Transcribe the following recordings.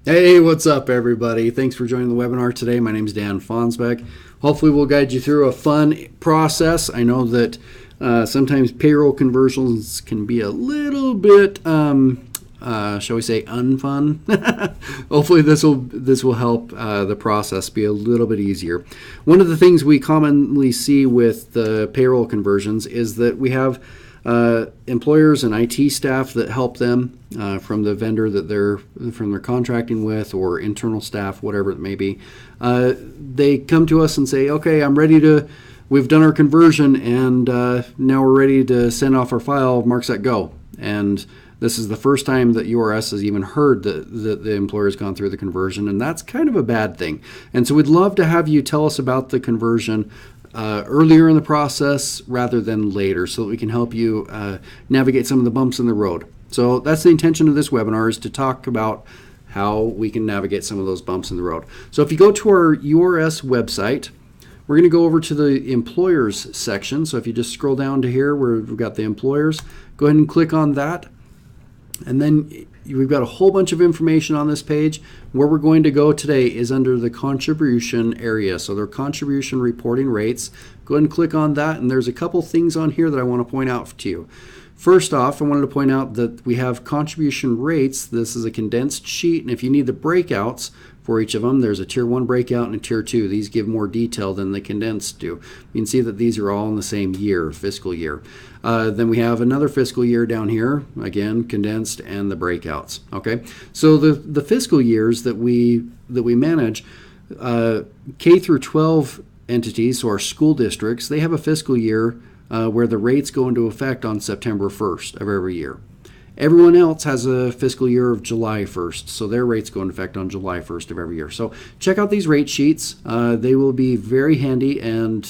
Hey, what's up, everybody? Thanks for joining the webinar today. My name is Dan Fonsbeck. Hopefully, we'll guide you through a fun process. I know that sometimes payroll conversions can be a little bit, shall we say, unfun. Hopefully, this will help the process be a little bit easier. One of the things we commonly see with the payroll conversions is that we have employers and IT staff that help them from the vendor that they're contracting with, or internal staff, whatever it may be. They come to us and say, okay, we've done our conversion, and now we're ready to send off our file, mark, set, go. And this is the first time that URS has even heard that the employer has gone through the conversion, and that's kind of a bad thing. And so we'd love to have you tell us about the conversion earlier in the process rather than later, so that we can help you navigate some of the bumps in the road. So that's the intention of this webinar, is to talk about how we can navigate some of those bumps in the road. So if you go to our URS website, we're going to go over to the employers section. So if you just scroll down to here where we've got the employers, go ahead and click on that. And then we've got a whole bunch of information on this page. Where we're going to go today is under the contribution area. So their contribution reporting rates. Go ahead and click on that, and there's a couple things on here that I want to point out to you. First off, I wanted to point out that we have contribution rates. This is a condensed sheet, and if you need the breakouts for each of them, there's a Tier 1 breakout and a Tier 2. These give more detail than the condensed do. You can see that these are all in the same year, fiscal year. Then we have another fiscal year down here, again, condensed, and the breakouts. Okay, so the fiscal years that we manage, K through 12 entities, so our school districts, they have a fiscal year where the rates go into effect on September 1st of every year. Everyone else has a fiscal year of July 1st, so their rates go into effect on July 1st of every year. So check out these rate sheets. They will be very handy and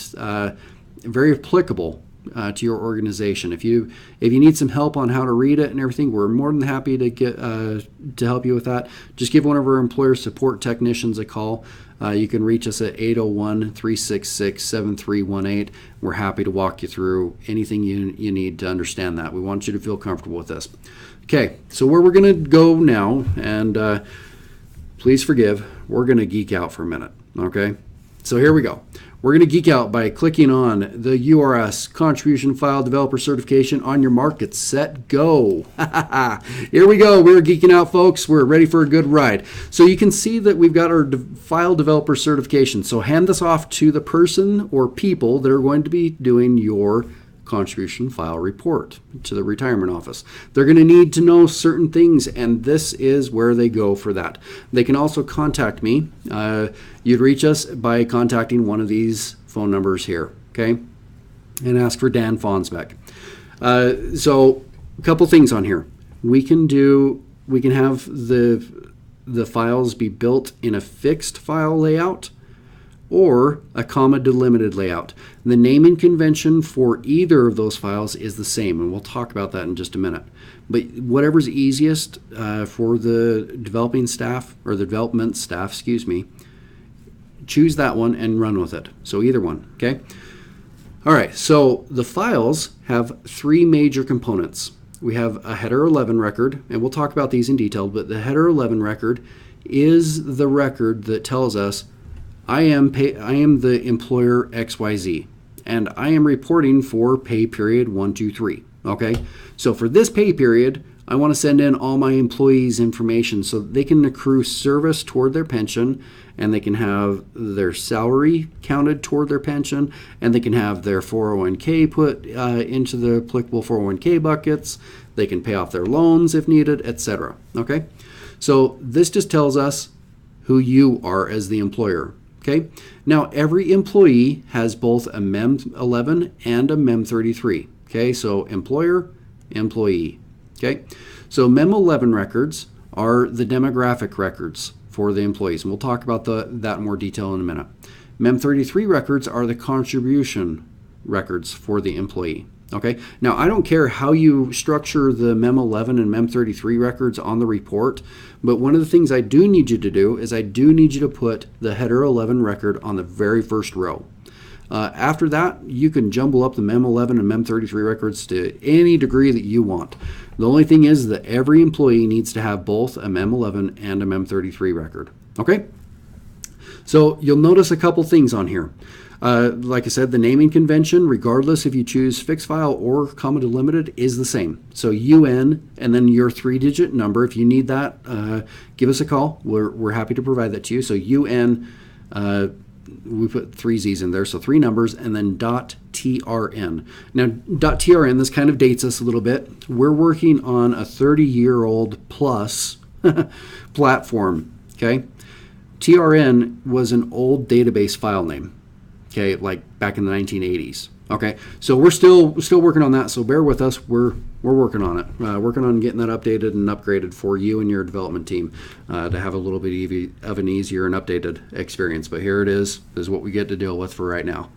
very applicable to your organization. If you need some help on how to read it and everything, we're more than happy to get to help you with that. Just give one of our employer support technicians a call. You can reach us at 801-366-7318. We're happy to walk you through anything you need to understand that. We want you to feel comfortable with this. Okay, so where we're going to go now, and please forgive, we're going to geek out for a minute. Okay, so here we go. We're going to geek out by clicking on the URS Contribution File Developer Certification. On your mark, get set, go. Here we go. We're geeking out, folks. We're ready for a good ride. So you can see that we've got our File Developer Certification. So hand this off to the person or people that are going to be doing your contribution file report to the retirement office. They're going to need to know certain things, and this is where they go for that. They can also contact me. You'd reach us by contacting one of these phone numbers here, okay? And ask for Dan Fonsbeck. So a couple things on here. We can have the files be built in a fixed file layout or a comma delimited layout. The naming convention for either of those files is the same, and we'll talk about that in just a minute. But whatever's easiest for the developing staff, or the development staff, choose that one and run with it. So either one, okay? All right, so the files have three major components. We have a header 11 record, and we'll talk about these in detail, but the header 11 record is the record that tells us I am the employer XYZ, and I am reporting for pay period 1, 2, 3. Okay, so for this pay period, I want to send in all my employees' information so that they can accrue service toward their pension, and they can have their salary counted toward their pension, and they can have their 401k put into the applicable 401k buckets. They can pay off their loans if needed, etc. Okay, so this just tells us who you are as the employer. Okay, now every employee has both a MEM 11 and a MEM 33. Okay, so employer, employee. Okay, so MEM 11 records are the demographic records for the employees, and we'll talk about that in more detail in a minute. MEM 33 records are the contribution records for the employee. Okay, now I don't care how you structure the MEM 11 and MEM 33 records on the report, but one of the things I do need you to do is I do need you to put the header 11 record on the very first row. After that, you can jumble up the MEM11 and MEM33 records to any degree that you want. The only thing is that every employee needs to have both a MEM11 and a MEM33 record. Okay? So you'll notice a couple things on here. Like I said, the naming convention, regardless if you choose fixed file or comma delimited, is the same. So UN and then your 3-digit number. If you need that, give us a call. We're happy to provide that to you. So UN, we put 3 Z's in there, so 3 numbers, and then .trn. Now, .trn, this kind of dates us a little bit. We're working on a 30-year-old plus platform, okay? TRN was an old database file name, okay, like back in the 1980s. Okay, so we're still working on that, so bear with us. We're working on it, working on getting that updated and upgraded for you and your development team to have a little bit of an easier and updated experience. But here it is. This is what we get to deal with for right now.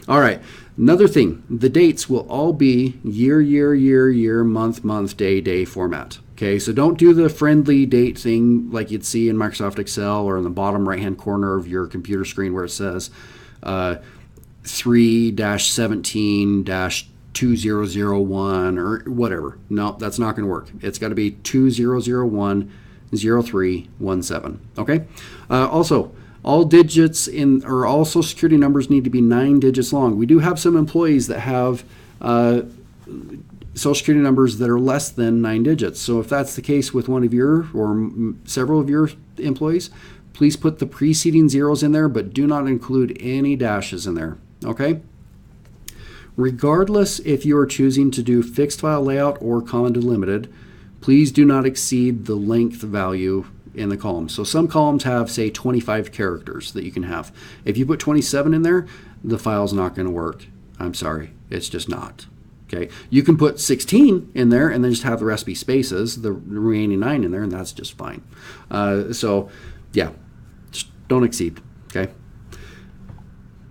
All right, another thing, the dates will all be year, month, day format. Okay, so don't do the friendly date thing like you'd see in Microsoft Excel or in the bottom right-hand corner of your computer screen where it says 3-17-2001 or whatever. No, that's not going to work. It's got to be 2001-0317. Okay. Also, all digits or all Social Security numbers need to be 9 digits long. We do have some employees that have Social Security numbers that are less than 9 digits. So if that's the case with one of your or several of your employees, please put the preceding zeros in there, but do not include any dashes in there. Okay? Regardless if you are choosing to do fixed file layout or comma delimited, please do not exceed the length value in the column. So some columns have, say, 25 characters that you can have. If you put 27 in there, the file's not going to work. I'm sorry, it's just not. Okay, you can put 16 in there and then just have the rest be spaces, the remaining 9 in there, and that's just fine. So, yeah, just don't exceed. Okay.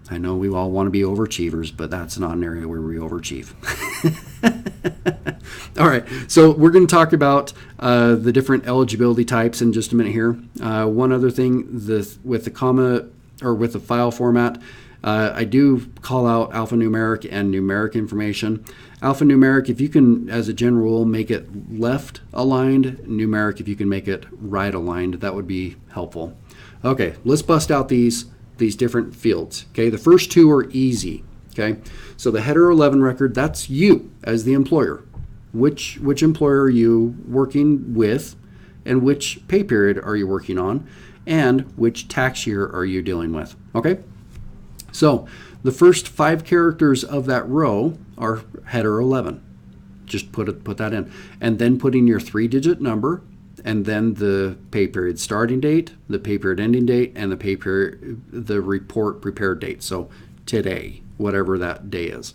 I know we all want to be overachievers, but that's not an area where we overachieve. All right, so we're going to talk about the different eligibility types in just a minute here. One other thing, with the comma or with the file format, I do call out alphanumeric and numeric information. Alphanumeric, if you can, as a general rule, make it left aligned. Numeric, if you can make it right aligned, that would be helpful. Okay, let's bust out these different fields. Okay, the first 2 are easy. Okay, so the header 11 record, that's you as the employer. Which employer are you working with, and which pay period are you working on, and which tax year are you dealing with? Okay, so the first 5 characters of that row are header 11. Just put that in, and then put in your 3-digit number, and then the pay period starting date, the pay period ending date, and the report prepared date. So today, whatever that day is.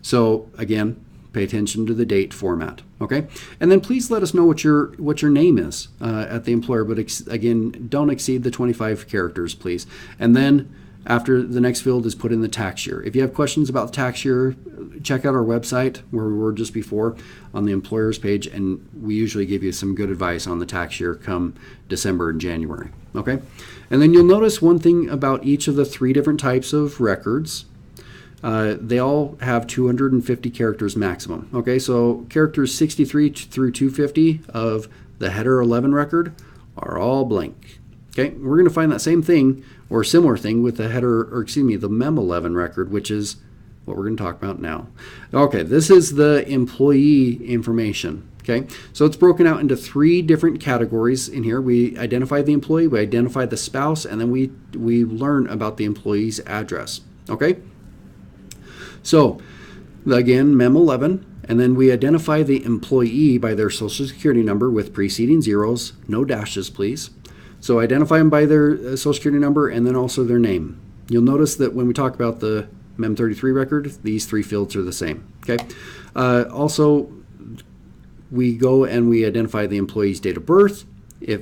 So again, pay attention to the date format. Okay, and then please let us know what your name is at the employer. But again, don't exceed the 25 characters, please. And then after, the next field is put in the tax year. If you have questions about the tax year, check out our website where we were just before on the employers page, and we usually give you some good advice on the tax year come December and January. Okay, and then you'll notice one thing about each of the 3 different types of records. They all have 250 characters maximum. Okay, so characters 63 through 250 of the header 11 record are all blank. Okay, we're going to find that same thing or similar thing with the the MEM 11 record, which is what we're going to talk about now. Okay, this is the employee information. Okay, so it's broken out into 3 different categories in here. We identify the employee, we identify the spouse, and then we learn about the employee's address. Okay, so again, MEM 11, and then we identify the employee by their Social Security number with preceding zeros, no dashes, please. So identify them by their Social Security number and then also their name. You'll notice that when we talk about the MEM 33 record, these 3 fields are the same. Okay. Also, we go and we identify the employee's date of birth,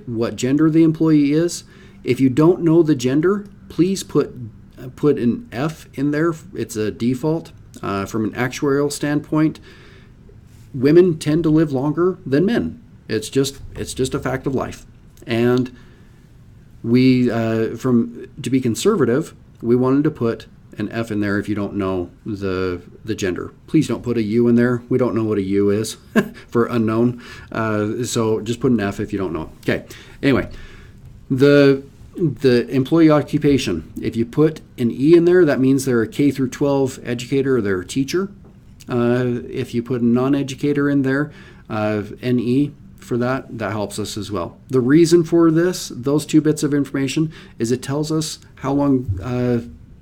what gender the employee is. If you don't know the gender, please put an F in there. It's a default. From an actuarial standpoint, women tend to live longer than men. It's just a fact of life. And we, to be conservative, we wanted to put an F in there if you don't know the gender. Please don't put a U in there. We don't know what a U is for unknown. So just put an F if you don't know. Okay. Anyway, the employee occupation. If you put an E in there, that means they're a K through 12 educator or they're a teacher. If you put a non-educator in there, NE for that helps us as well. The reason for those two bits of information, is it tells us how long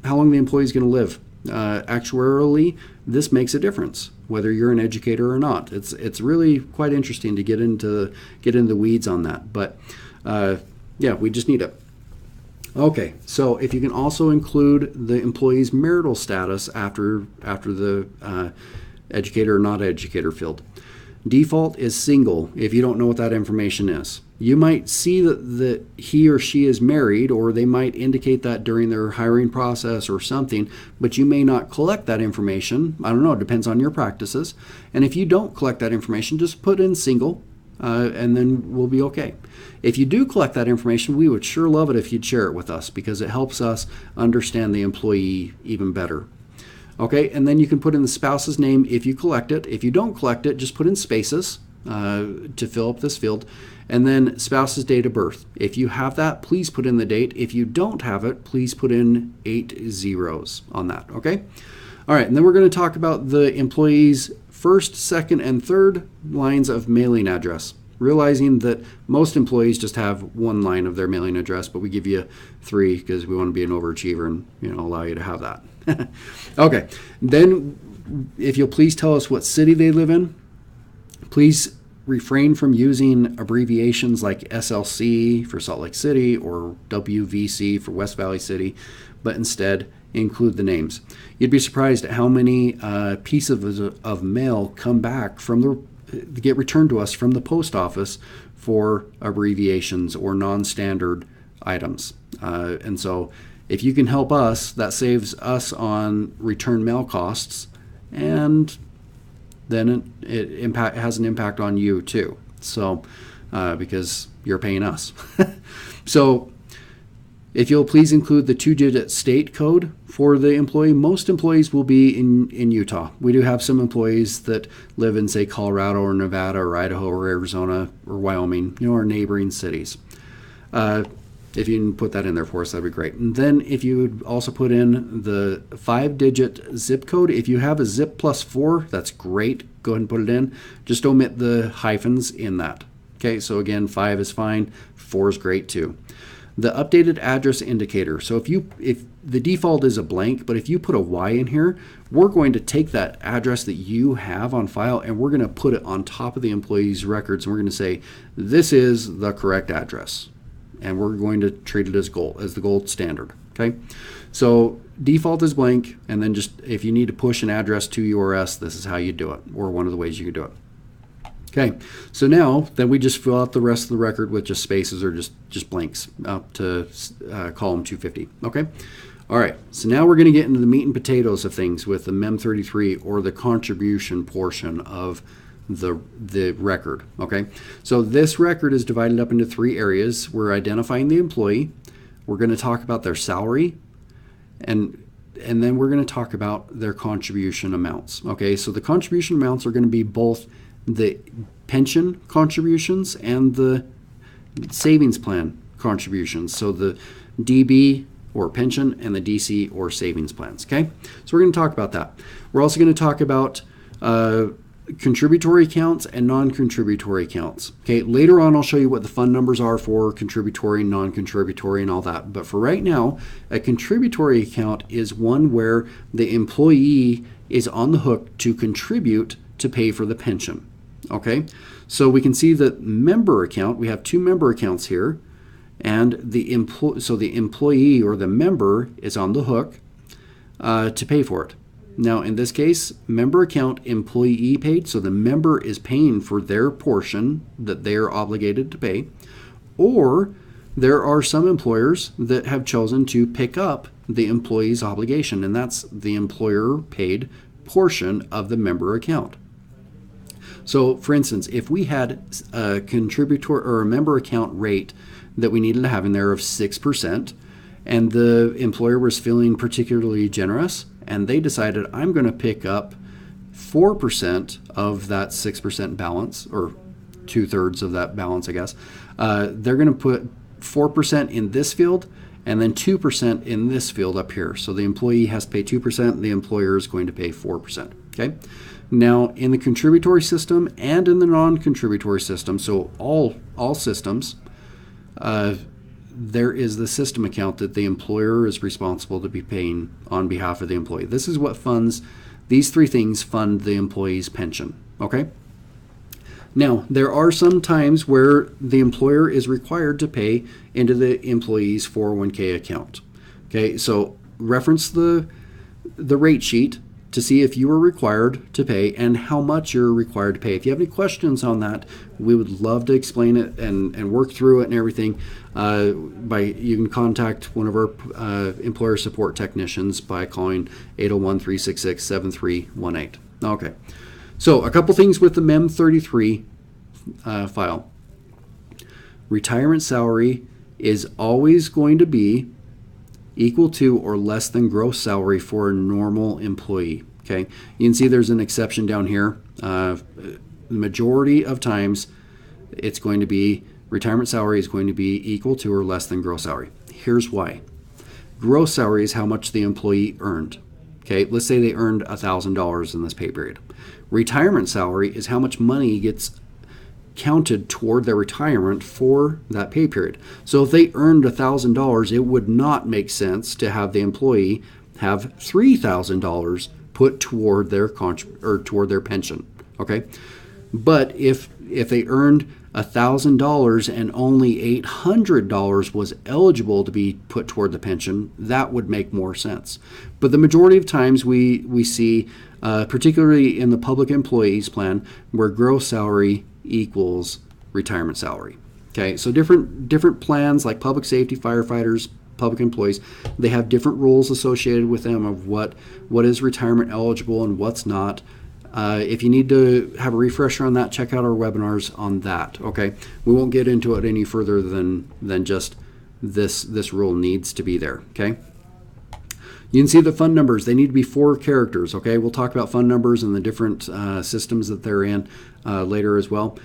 the employee is going to live. Actuarially, this makes a difference whether you're an educator or not. It's really quite interesting to get into the weeds on that. But yeah, we just need it. Okay, so if you can also include the employee's marital status after the educator or not educator field. Default is single if you don't know what that information is. You might see that he or she is married, or they might indicate that during their hiring process or something, but you may not collect that information. I don't know, it depends on your practices. And if you don't collect that information, just put in single, and then we'll be okay. If you do collect that information, we would sure love it if you'd share it with us, because it helps us understand the employee even better. Okay, and then you can put in the spouse's name if you collect it. If you don't collect it, just put in spaces to fill up this field. And then spouse's date of birth. If you have that, please put in the date. If you don't have it, please put in 8 zeros on that, okay? All right, and then we're going to talk about the employee's first, second, and third lines of mailing address. Realizing that most employees just have one line of their mailing address, but we give you 3 because we want to be an overachiever and allow you to have that. Okay, then if you'll please tell us what city they live in. Please refrain from using abbreviations like SLC for Salt Lake City or WVC for West Valley City, but instead include the names. You'd be surprised at how many pieces of mail come back get returned to us from the post office for abbreviations or non-standard items. And so if you can help us, that saves us on return mail costs, and then it has an impact on you too. So because you're paying us. So if you'll please include the 2-digit state code for the employee. Most employees will be in Utah. We do have some employees that live in, say, Colorado or Nevada or Idaho or Arizona or Wyoming, our neighboring cities. If you can put that in there for us, that'd be great. And then if you would also put in the 5-digit zip code. If you have a zip +4, that's great. Go ahead and put it in. Just omit the hyphens in that. Okay, so again, 5 is fine. 4 is great too. The updated address indicator. So if the default is a blank, but if you put a Y in here, we're going to take that address that you have on file and we're going to put it on top of the employee's records, and we're going to say, this is the correct address. And we're going to treat it as the gold standard. Okay, so default is blank, and then just if you need to push an address to URS, this is how you do it, or one of the ways you can do it. Okay, so now then we just fill out the rest of the record with just spaces or just blanks up to column 250. Okay, all right. So now we're going to get into the meat and potatoes of things with the MEM 33, or the contribution portion of the record. Okay, so this record is divided up into 3 areas. We're identifying the employee, we're going to talk about their salary, and then we're going to talk about their contribution amounts. Okay, so the contribution amounts are going to be both the pension contributions and the savings plan contributions. So the DB or pension and the DC or savings plans. Okay, so we're going to talk about that. We're also going to talk about contributory accounts and non-contributory accounts. Okay, later on I'll show you what the fund numbers are for contributory, non-contributory, and all that. But for right now, a contributory account is one where the employee is on the hook to contribute to pay for the pension. Okay, so we can see that member account, we have 2 member accounts here, and the employee or the member is on the hook to pay for it. Now, in this case, member account, employee paid, so the member is paying for their portion that they are obligated to pay. Or there are some employers that have chosen to pick up the employee's obligation, and that's the employer paid portion of the member account. So, for instance, if we had a contributor or a member account rate that we needed to have in there of 6%, and the employer was feeling particularly generous, and they decided, I'm going to pick up 4% of that 6% balance, or 2/3 of that balance, I guess. They're going to put 4% in this field and then 2% in this field up here. So the employee has to pay 2%, the employer is going to pay 4%. Okay. Now, in the contributory system and in the non-contributory system, so all systems, there is the system account that the employer is responsible to be paying on behalf of the employee. This is what funds, these three things fund the employee's pension. Okay. Now, there are some times where the employer is required to pay into the employee's 401k account. Okay, so reference the rate sheet to see if you are required to pay and how much you're required to pay. If you have any questions on that, we would love to explain it and work through it and everything. You can contact one of our employer support technicians by calling 801-366-7318. Okay. So a couple things with the MEM 33 file. Retirement salary is always going to be equal to or less than gross salary for a normal employee. Okay, you can see there's an exception down here. The majority of times it's going to be retirement salary is going to be equal to or less than gross salary. Here's why. Gross salary is how much the employee earned. Okay, let's say they earned $1,000 in this pay period. Retirement salary is how much money gets counted toward their retirement for that pay period. So if they earned $1,000, it would not make sense to have the employee have $3,000 put toward their toward their pension. Okay, but if they earned $1,000 and only $800 was eligible to be put toward the pension, that would make more sense. But the majority of times we see, particularly in the public employees plan, where gross salary equals retirement salary. Okay, so different plans like public safety, firefighters, public employees, they have different rules associated with them of what is retirement eligible and what's not. If you need to have a refresher on that, check out our webinars on that. Okay, we won't get into it any further than just this rule needs to be there. Okay, you can see the fund numbers, they need to be 4 characters. Okay, we'll talk about fund numbers and the different systems that they're in later as well.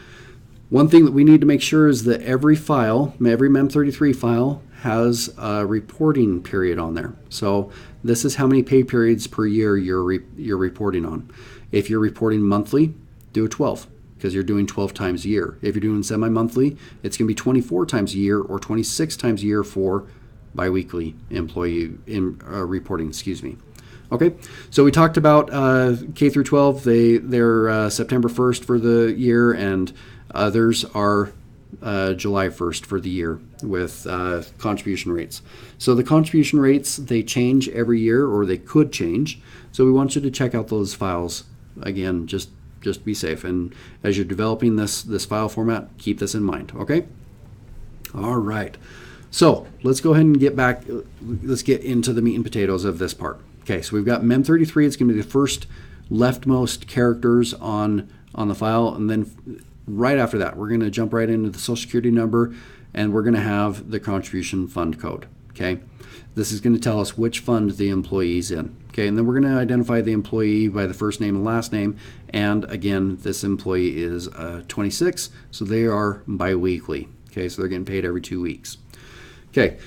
One thing that we need to make sure is that every MEM33 file has a reporting period on there. So this is how many pay periods per year you're reporting on. If you're reporting monthly, do a 12 because you're doing 12 times a year. If you're doing semi-monthly, it's going to be 24 times a year or 26 times a year for biweekly employee reporting. Excuse me. Okay, so we talked about K through 12. They're September 1st for the year, and others are July 1st for the year with contribution rates. So the contribution rates, they change every year, or they could change. So we want you to check out those files. Again, just be safe. And as you're developing this file format, keep this in mind, okay? All right. So let's go ahead and let's get into the meat and potatoes of this part. Okay, so we've got MEM33. It's going to be the first leftmost characters on the file, and then right after that, we're going to jump right into the Social Security number, and we're going to have the contribution fund code. Okay, this is going to tell us which fund the employee is in. Okay, and then we're going to identify the employee by the first name and last name. And again, this employee is 26, so they are biweekly. Okay, so they're getting paid every 2 weeks. Okay,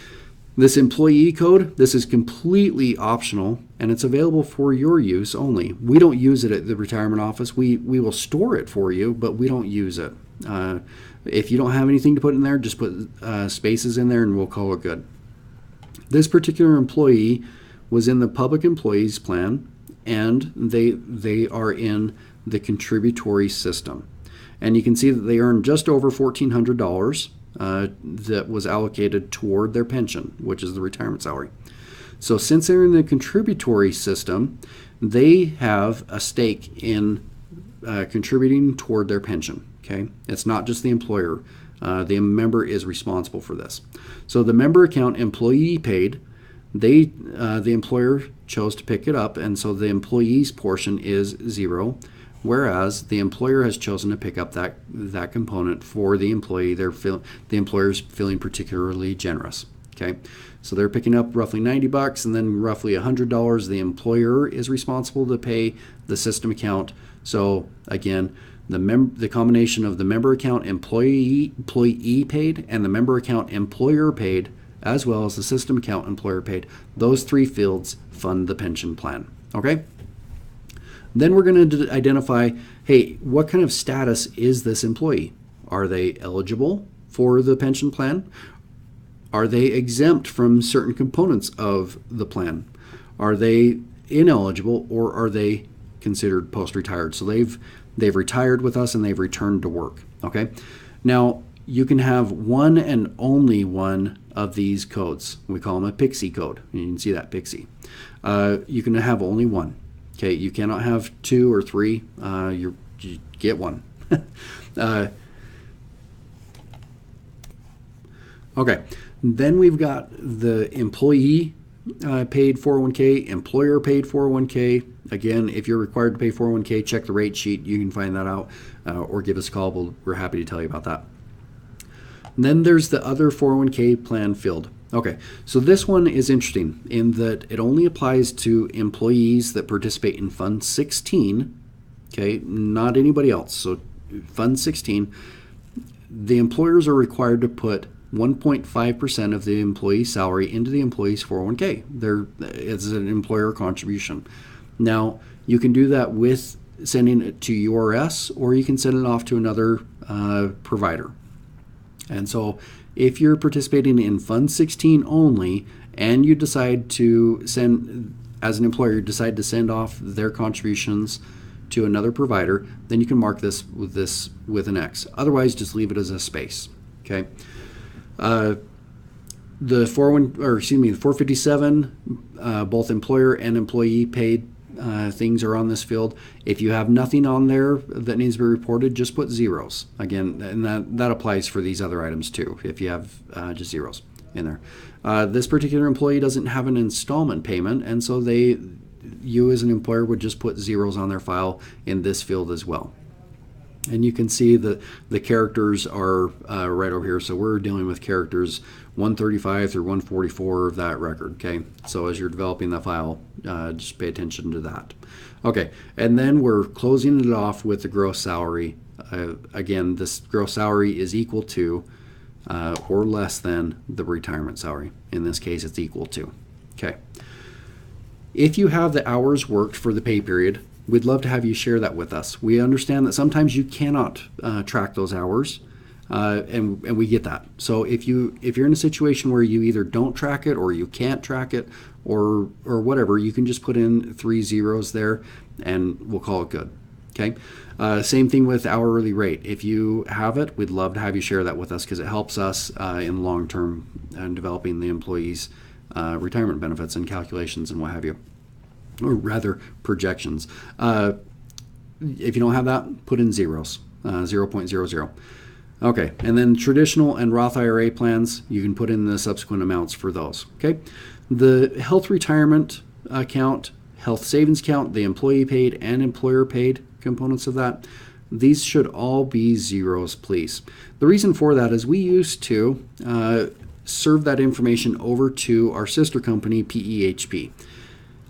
this employee code, this is completely optional, and it's available for your use only. We don't use it at the retirement office. We will store it for you, but we don't use it. If you don't have anything to put in there, just put spaces in there and we'll call it good. This particular employee was in the public employees plan, and they are in the contributory system. And you can see that they earned just over $1,400 that was allocated toward their pension, which is the retirement salary. So since they're in the contributory system, they have a stake in contributing toward their pension. Okay, it's not just the employer. The member is responsible for this. So the member account employee paid, the employer chose to pick it up, and so the employee's portion is 0, whereas the employer has chosen to pick up that component for the employee. The employer's feeling particularly generous. Okay, so they're picking up roughly $90, and then roughly $100 the employer is responsible to pay the system account. So again, the combination of the member account employee paid and the member account employer paid, as well as the system account employer paid, those three fields fund the pension plan. Okay. Then we're going to identify, hey, what kind of status is this employee? Are they eligible for the pension plan? Are they exempt from certain components of the plan? Are they ineligible, or are they considered post-retired? So they've retired with us and they've returned to work. Okay. Now you can have one and only one of these codes. We call them a Pixie code. You can see that Pixie. You can have only one. Okay. You cannot have two or three. You get one. Okay. Then we've got the employee paid 401k, employer paid 401k. Again, if you're required to pay 401k, check the rate sheet. You can find that out, or give us a call. We're happy to tell you about that. And then there's the other 401k plan field. Okay, so this one is interesting in that it only applies to employees that participate in Fund 16. Okay, not anybody else. So Fund 16, the employers are required to put 1.5% of the employee's salary into the employee's 401k. It's an employer contribution. Now, you can do that with sending it to URS, or you can send it off to another provider. And so if you're participating in Fund 16 only, and you decide to send, as an employer, you decide to send off their contributions to another provider, then you can mark this with an X. Otherwise, just leave it as a space. Okay. The 457, both employer and employee paid things are on this field. If you have nothing on there that needs to be reported, just put zeros. Again, and that applies for these other items too, if you have just zeros in there. This particular employee doesn't have an installment payment, and so you as an employer would just put zeros on their file in this field as well. And you can see the characters are right over here. So we're dealing with characters 135 through 144 of that record. Okay. So as you're developing the file, just pay attention to that. Okay. And then we're closing it off with the gross salary. Again, this gross salary is equal to or less than the retirement salary. In this case, it's equal to. Okay. If you have the hours worked for the pay period, we'd love to have you share that with us. We understand that sometimes you cannot track those hours, and we get that. So if you're in a situation where you either don't track it or you can't track it or whatever, you can just put in 3 zeros there, and we'll call it good. Okay. Same thing with hourly rate. If you have it, we'd love to have you share that with us because it helps us in the long term in developing the employees' retirement benefits and calculations and what have you. Or rather, projections. If you don't have that, put in zeros, 0.00. Okay, and then traditional and Roth IRA plans, you can put in the subsequent amounts for those. Okay, the health retirement account, health savings account, the employee paid and employer paid components of that, these should all be zeros, please. The reason for that is we used to serve that information over to our sister company, PEHP.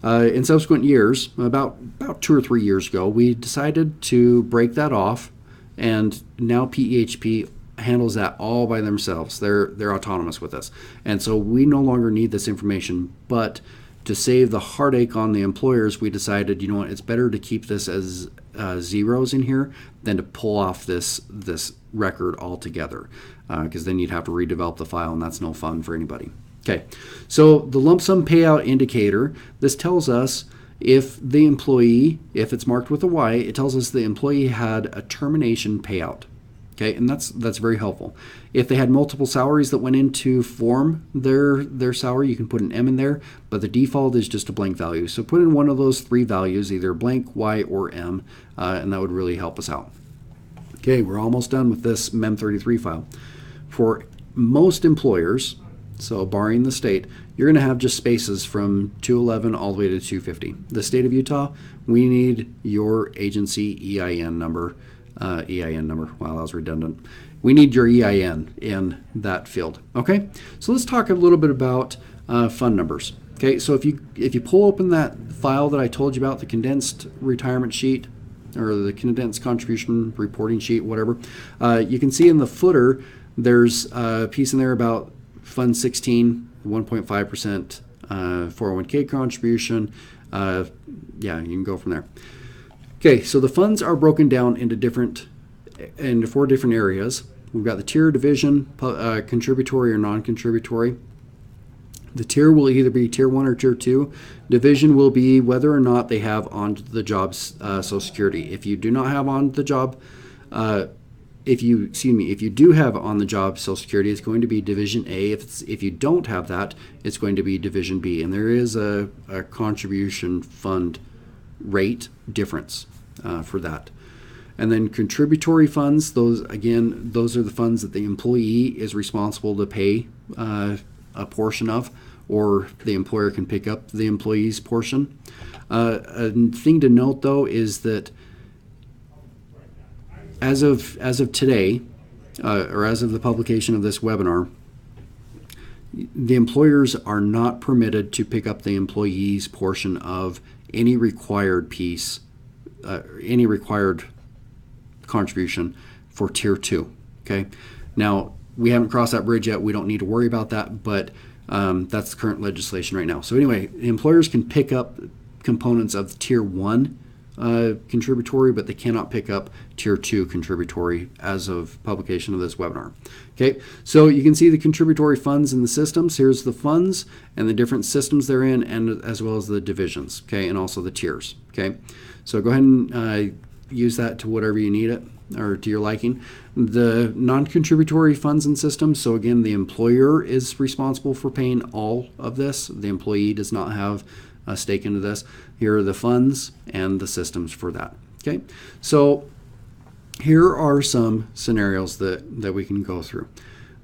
In subsequent years, about 2 or 3 years ago, we decided to break that off, and now PEHP handles that all by themselves. They're autonomous with us, and so we no longer need this information. But to save the heartache on the employers, we decided, you know what, it's better to keep this as zeros in here than to pull off this record altogether, because then you'd have to redevelop the file, and that's no fun for anybody. Okay, so the lump sum payout indicator, this tells us if the employee, if it's marked with a Y, it tells us the employee had a termination payout. Okay, and that's very helpful. If they had multiple salaries that went into form their salary, you can put an M in there, but the default is just a blank value. So put in one of those 3 values, either blank, Y, or M, and that would really help us out. Okay, we're almost done with this MEM33 file. For most employers, so barring the state, you're going to have just spaces from 211 all the way to 250. The state of Utah, we need your agency EIN number. Wow, that was redundant. we need your EIN in that field. Okay, so let's talk a little bit about fund numbers. Okay, so if you pull open that file that I told you about, the condensed retirement sheet or the condensed contribution reporting sheet, whatever, you can see in the footer there's a piece in there about Fund 16, 1.5% 401k contribution. Yeah, you can go from there. Okay, so the funds are broken down into 4 different areas. We've got the tier, division, contributory or non-contributory. The tier will either be tier 1 or tier 2. Division will be whether or not they have on the job Social Security. If you do not have on the job, if you do have on the job Social Security, it's going to be Division A. If you don't have that, it's going to be Division B. And there is a contribution fund rate difference for that. And then contributory funds, those are the funds that the employee is responsible to pay a portion of, or the employer can pick up the employee's portion. A thing to note though is that as of today, or as of the publication of this webinar, the employers are not permitted to pick up the employee's portion of any required piece, any required contribution for tier 2. Okay, now we haven't crossed that bridge yet. We don't need to worry about that, but that's the current legislation right now. So anyway, the employers can pick up components of tier 1 contributory, but they cannot pick up tier 2 contributory as of publication of this webinar. Okay, so you can see the contributory funds in the systems. Here's the funds and the different systems they're in, and as well as the divisions, okay, and also the tiers. Okay, so go ahead and use that to whatever you need it, or to your liking. The non-contributory funds and systems, so again, the employer is responsible for paying all of this. The employee does not have a stake into this. Here are the funds and the systems for that. Okay, so here are some scenarios that we can go through.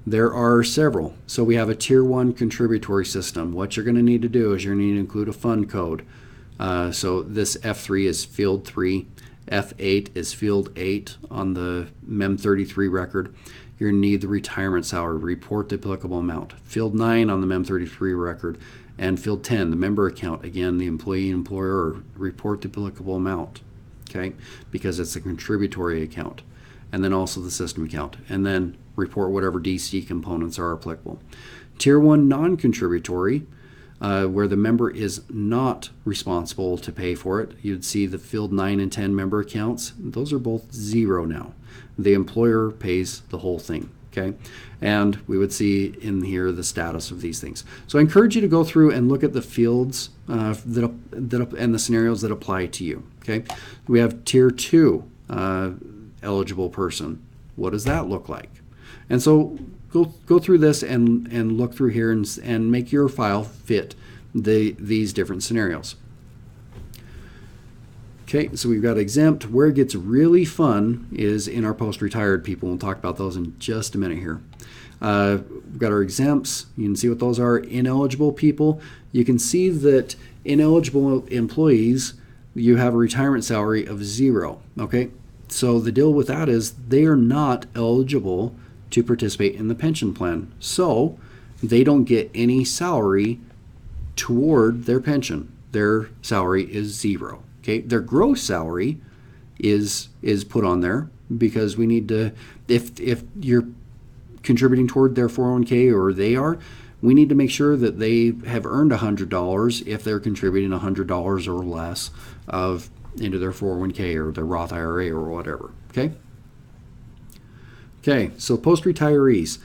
There are several. So we have a tier 1 contributory system. What you're going to need to do is you're going to need to include a fund code. So this F3 is field 3. F8 is field 8 on the MEM 33 record. You're going to need the retirement salary, report the applicable amount. Field 9 on the MEM 33 record. And field 10, the member account. Again, the employee and employer, report the applicable amount, okay, because it's a contributory account. And then also the system account. And then report whatever DC components are applicable. Tier 1 non-contributory, where the member is not responsible to pay for it. You'd see the field 9 and 10 member accounts. Those are both 0 now. The employer pays the whole thing. Okay, and we would see in here the status of these things. So I encourage you to go through and look at the fields and the scenarios that apply to you. Okay, we have tier 2 eligible person. What does that look like? And so go through this and look through here and make your file fit these different scenarios. Okay, so we've got exempt. Where it gets really fun is in our post-retired people. We'll talk about those in just a minute here. We've got our exempts. You can see what those are. Ineligible people. You can see that ineligible employees, you have a retirement salary of 0. Okay, so the deal with that is they are not eligible to participate in the pension plan. So they don't get any salary toward their pension. Their salary is 0. Okay, their gross salary is put on there because we need to, if you're contributing toward their 401k or they are, we need to make sure that they have earned $100 if they're contributing $100 or less into their 401k or their Roth IRA or whatever. Okay. Okay, so post-retirees.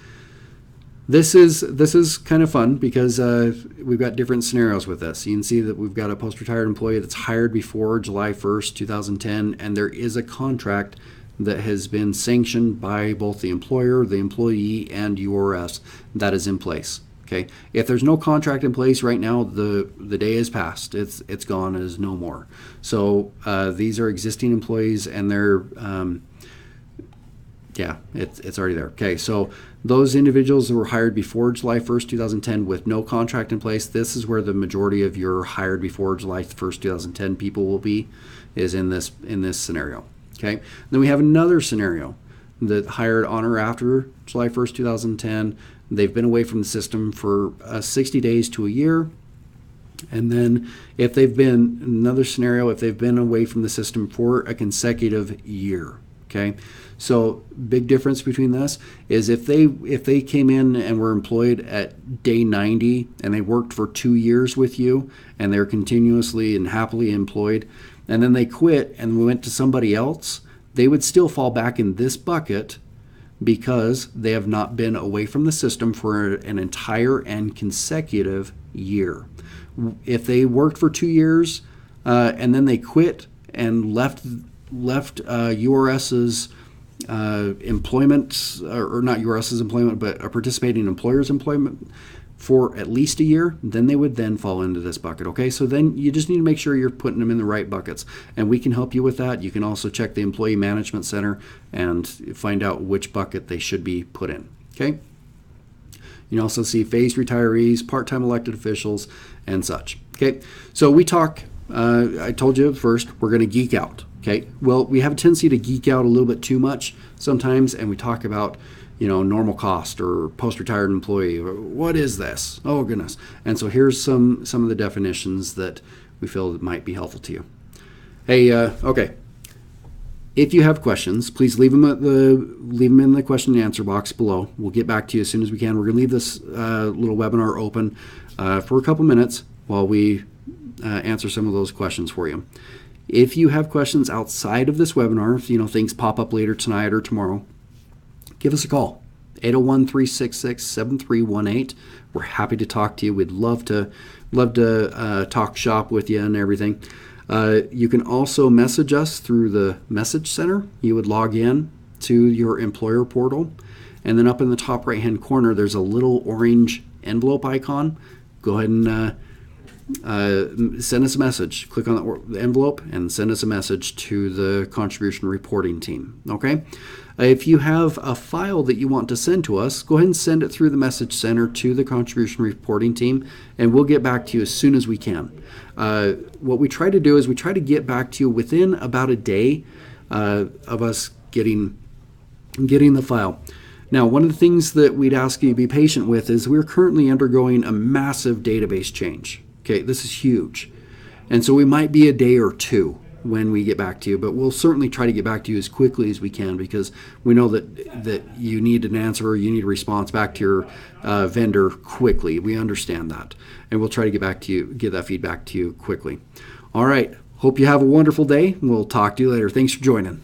This is kind of fun because we've got different scenarios with this. You can see that we've got a post-retired employee that's hired before July 1st, 2010, and there is a contract that has been sanctioned by both the employer, the employee, and URS that is in place. Okay, if there's no contract in place right now, the day is past. It's gone. It is no more. So these are existing employees, and they're yeah, it's already there. Okay, so those individuals that were hired before July 1st, 2010 with no contract in place, this is where the majority of your hired before July 1st, 2010 people will be, is in this scenario. Okay, then we have another scenario that hired on or after July 1st, 2010. They've been away from the system for 60 days to a year. And then if they've been, another scenario, if they've been away from the system for a consecutive year. Okay, so big difference between this is if they came in and were employed at day 90 and they worked for 2 years with you and they're continuously and happily employed, and then they quit and went to somebody else, they would still fall back in this bucket because they have not been away from the system for an entire and consecutive year. If they worked for 2 years and then they quit and left URS's employment, or not URS's employment, but a participating employer's employment for at least a year, then they would then fall into this bucket. Okay, so then you just need to make sure you're putting them in the right buckets, and we can help you with that. You can also check the Employee Management Center and find out which bucket they should be put in. Okay. You can also see phased retirees, part-time elected officials, and such. Okay, so we talk, I told you first, we're going to geek out. Okay, well, we have a tendency to geek out a little bit too much sometimes, and we talk about, normal cost or post-retired employee. What is this? Oh, goodness. And so here's some of the definitions that we feel that might be helpful to you. Hey, okay. If you have questions, please leave them in the question and answer box below. We'll get back to you as soon as we can. We're going to leave this little webinar open for a couple minutes while we answer some of those questions for you. If you have questions outside of this webinar, if things pop up later tonight or tomorrow, give us a call. 801-366-7318. We're happy to talk to you. We'd love to talk shop with you and everything. You can also message us through the message center. You would log in to your employer portal, and then up in the top right hand corner there's a little orange envelope icon. Go ahead and send us a message. Click on the envelope and send us a message to the contribution reporting team. Okay, if you have a file that you want to send to us, go ahead and send it through the message center to the contribution reporting team, and we'll get back to you as soon as we can. What we try to do is we try to get back to you within about a day of us getting the file. Now, one of the things that we'd ask you to be patient with is we're currently undergoing a massive database change. Okay, this is huge. And so we might be a day or two when we get back to you, but we'll certainly try to get back to you as quickly as we can, because we know that you need an answer, or you need a response back to your vendor quickly. We understand that. And we'll try to get that feedback to you quickly. All right. Hope you have a wonderful day. We'll talk to you later. Thanks for joining.